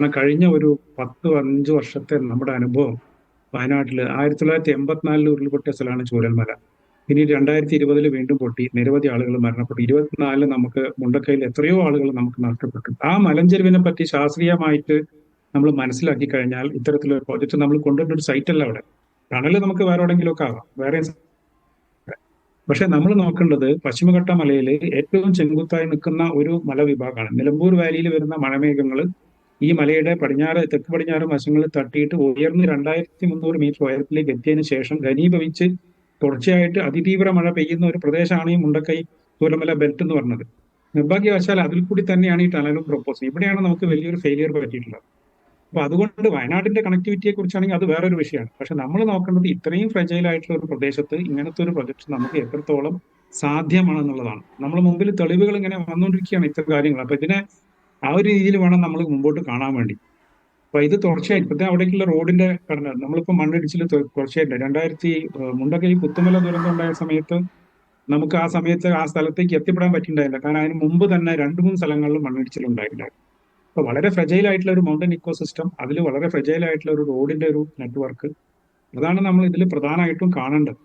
കാരണം കഴിഞ്ഞ ഒരു 10-5 വർഷത്തെ നമ്മുടെ അനുഭവം വയനാട്ടിൽ 1984 ഉരുൾപൊട്ടിയ സ്ഥലമാണ് ചൂരൽമല. പിന്നീട് 2020 വീണ്ടും പൊട്ടി, നിരവധി ആളുകൾ മരണപ്പെട്ടു. 24 നമുക്ക് മുണ്ടക്കയിൽ എത്രയോ ആളുകൾ നമുക്ക് നഷ്ടപ്പെട്ടു. ആ മലഞ്ചെരുവിനെ പറ്റി ശാസ്ത്രീയമായിട്ട് നമ്മൾ മനസ്സിലാക്കി കഴിഞ്ഞാൽ ഇത്തരത്തിലൊരു പ്രോജക്റ്റ് നമ്മൾ കൊണ്ടുവരുന്ന ഒരു സൈറ്റ് അല്ല അവിടെ. ടണല് നമുക്ക് വേറെ എവിടെയെങ്കിലും ഒക്കെ ആവാം, വേറെ. പക്ഷെ നമ്മൾ നോക്കേണ്ടത് പശ്ചിമഘട്ട മലയിൽ ഏറ്റവും ചെങ്കുത്തായി നിൽക്കുന്ന ഒരു മലവിഭാഗമാണ്. നിലമ്പൂർ വാലിയിൽ വരുന്ന മഴമേഘങ്ങൾ ഈ മലയുടെ തെക്ക് പടിഞ്ഞാറ് വശങ്ങളിൽ തട്ടിയിട്ട് ഉയർന്ന് 2300 മീറ്റർ ഉയരത്തിലേക്ക് എത്തിയതിനു ശേഷം ഘനീഭവിച്ച് തുടർച്ചയായിട്ട് അതിതീവ്ര മഴ പെയ്യുന്ന ഒരു പ്രദേശമാണ് ഈ മുണ്ടക്കൈ ചൂരൽമല ബെൽറ്റ് എന്ന് പറഞ്ഞത്. നിർഭാഗ്യവശാൽ അതിൽ കൂടി തന്നെയാണ് ഈ ടണലും പ്രൊപ്പോസ്. ഇവിടെയാണ് നമുക്ക് വലിയൊരു ഫെയിലിയർ പറ്റിയിട്ടുള്ളത്. അപ്പൊ അതുകൊണ്ട് വയനാടിന്റെ കണക്ടിവിറ്റിയെ കുറിച്ചാണെങ്കിൽ അത് വേറൊരു വിഷയമാണ്. പക്ഷെ നമ്മൾ നോക്കേണ്ടത് ഇത്രയും ഫ്രജൈൽ ആയിട്ടുള്ള ഒരു പ്രദേശത്ത് ഇങ്ങനത്തെ ഒരു പ്രൊജക്ട് നമുക്ക് എത്രത്തോളം സാധ്യമാണെന്നുള്ളതാണ്. നമ്മൾ മുമ്പിൽ തെളിവുകൾ ഇങ്ങനെ വന്നുകൊണ്ടിരിക്കുകയാണ് ഇത്തരം കാര്യങ്ങൾ. അപ്പൊ ഇതിനെ ആ ഒരു രീതിയിൽ വേണം നമ്മൾ മുമ്പോട്ട് കാണാൻ വേണ്ടി. അപ്പൊ ഇത് തുടർച്ചയായി ഇപ്പത്തെ അവിടേക്കുള്ള റോഡിന്റെ ഘടന നമ്മളിപ്പോ മണ്ണിടിച്ചിൽ തുടർച്ചയായിട്ട് മുണ്ടക്കൈ പുത്തുമല ദുരന്തം ഉണ്ടായ സമയത്ത് നമുക്ക് ആ സമയത്ത് ആ സ്ഥലത്തേക്ക് എത്തിപ്പെടാൻ പറ്റിയിട്ടുണ്ടായില്ല. കാരണം അതിന് മുമ്പ് തന്നെ 2-3 സ്ഥലങ്ങളിൽ മണ്ണിടിച്ചിൽ ഉണ്ടായിട്ടുണ്ടായിരുന്നു. അപ്പൊ വളരെ ഫ്രജൈൽ ആയിട്ടുള്ള ഒരു മൗണ്ടൻ ഇക്കോ സിസ്റ്റം, അതിൽ വളരെ ഫ്രജൈൽ ആയിട്ടുള്ള ഒരു റോഡിന്റെ ഒരു നെറ്റ്വർക്ക്, അതാണ് നമ്മൾ ഇതിൽ പ്രധാനമായിട്ടും കാണേണ്ടത്.